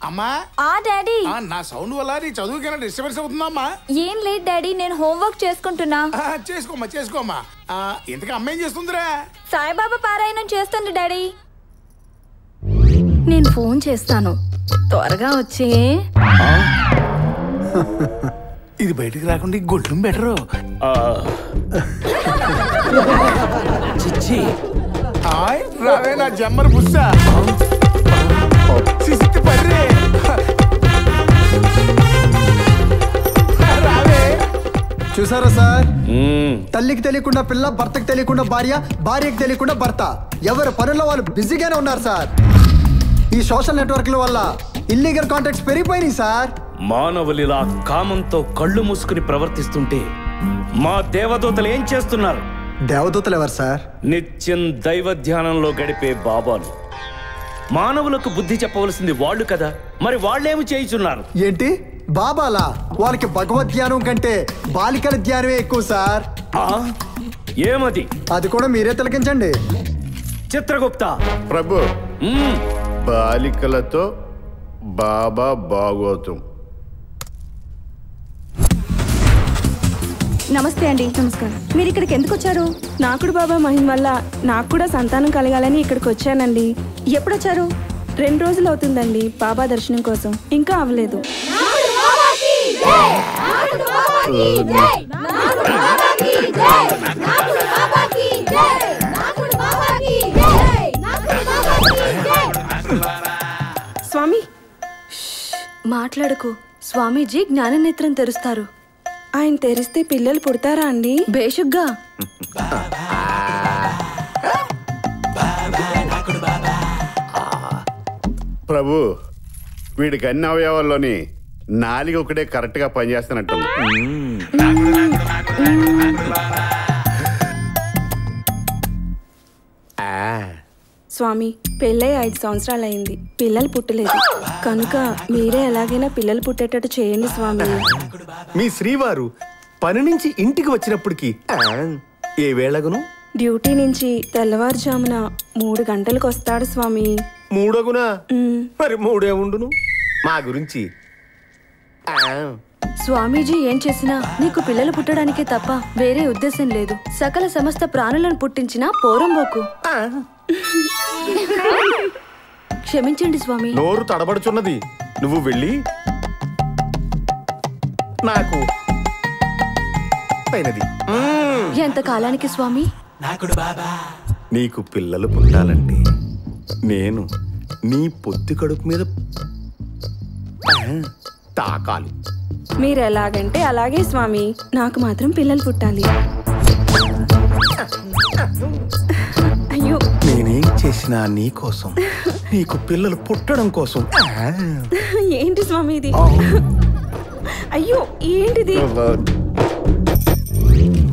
అమ్మా ఆ డాడీ నా సౌండ్ వల్ల నీ చదువుకైనా డిస్టర్బెన్స్ అవుతుందమ్మా. ఏం లేదు డాడీ, నేను హోంవర్క్ చేసుకుంటున్నా. చేసుకోమ్మా. ఇంతకీ అమ్మ ఏం చేస్తుందిరా? సాయిబాబా పారాయణం చేస్తుంది డాడీ. నేను ఫోన్ చేస్తాను, త్వరగా వచ్చే. ఇది బయటికి రాకుండా గొడ్లు బెటరు. చిచ్చి రావే నా జమ్మర్ బుస్సా. పర్రే రావే. చూసారా సార్, తల్లికి తెలియకుండా పిల్ల, భర్తకి తెలియకుండా భార్య, భార్యకి తెలియకుండా భర్త, ఎవరి పనుల్లో వాళ్ళు బిజీగానే ఉన్నారు సార్. ఈ సోషల్ నెట్వర్క్ల వల్ల ఇల్లీగల్ కాంటాక్ట్స్ పెరిగిపోయినాయి సార్. మానవులిలా కామంతో కళ్ళు మూసుకుని ప్రవర్తిస్తుంటే మా దేవదూతలు ఏం చేస్తున్నారు? దేవదూతలు ఎవరు సార్? నిత్యం దైవ ధ్యానంలో గడిపే బాబాలు. మానవులకు బుద్ధి చెప్పవలసింది వాళ్ళు కదా, మరి వాళ్ళేమి చేయుచున్నారు? ఏంటి బాబాలా? వాళ్ళకి భగవద్ ధ్యానం కంటే బాలికల ధ్యానమే ఎక్కువ సార్. ఏమది? అది కూడా మీరే తిలకించండి. చిత్రగుప్త ప్రభు, బాలికలతో బాబా భాగవతం. నమస్తే అండి. నమస్కారం. మీరు ఇక్కడికి ఎందుకు వచ్చారు? నాకుడు బాబా మహిమ వల్ల నాకు కూడా సంతానం కలగాలని ఇక్కడికి వచ్చానండి. ఎప్పుడు వచ్చారు? 2 రోజులు అవుతుందండి బాబా దర్శనం కోసం, ఇంకా అవ్వలేదు. స్వామి మాట్లాడుకో. స్వామీజీ జ్ఞాననేత్రం తెరుస్తారు. ఆయన తెరిస్తే పిల్లలు పుడతారా అండి? బేషుగ్గా. ప్రభు, వీడికి అన్ని అవయవాల్లోని నాలుగు ఒకటే కరెక్ట్ గా పనిచేస్తున్నట్టుంది. స్వామి, పెళ్ళై 5 సంవత్సరాలు అయింది, పిల్లలు పుట్టలేదు. కనుక మీరే ఎలాగైనా పిల్లలు పుట్టేటట్టు చేయండి స్వామి. మీ శ్రీవారు పని నుంచి ఇంటికి వచ్చినప్పటికి ఏ వేళగును? డ్యూటీ నుంచి తెల్లవారుజామున 3 గంటలకు వస్తాడు స్వామి. 3 మరి 3 ఉండును మా గురించి. స్వామీజీ ఏం చేసినా నీకు పిల్లలు పుట్టడానికే తప్ప వేరే ఉద్దేశం లేదు. సకల సమస్త ప్రాణులను పుట్టించిన పోరంబోకు. క్షమించండి స్వామి. నోరు తడబడుచున్నది. నువ్వు వెళ్ళి నాకు అయినది. ఎంత కాలానికి స్వామి? నీకు పిల్లలు పుట్టాలంటే నేను నీ పొత్తి కడుపు మీద తాకాలి. మీరు ఎలాగంటే అలాగే స్వామి, నాకు మాత్రం పిల్లలు పుట్టాలి. అయ్యో, నేనేం చేసినా నీ కోసం, నీకు పిల్లలు పుట్టడం కోసం. ఏంటి స్వామి ఇది? అయ్యో, ఏంటిది?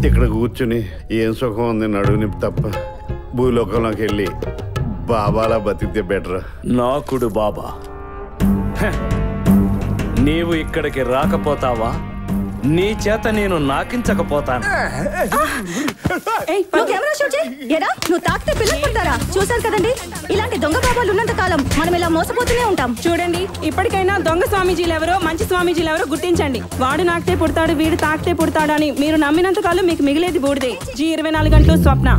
ఇక్కడ కూర్చుని ఏం సుఖం ఉంది నడువుని తప్ప, భూలోకంలోకి వెళ్ళి బాబాలా బతికితే బెటర్. నాకుడు బాబా, నీవు ఇక్కడికి రాకపోతావా? నీ చేత నేను నాకించకపోతాను. నువ్వు తాకితే పిల్లలు పుడతారా? చూసారు కదండి, ఇలాంటి దొంగ బాబాలు ఉన్నంత కాలం మనం ఇలా మోసపోతూనే ఉంటాం. చూడండి, ఇప్పటికైనా దొంగ స్వామీజీలు ఎవరో మంచి స్వామీజీలు ఎవరో గుర్తించండి. వాడు నాకితే పుడతాడు, వీడు తాకితే పుడతాడు అని మీరు నమ్మినంత కాలం మీకు మిగిలేది బూడిదే. G24 గంటలు స్వప్న.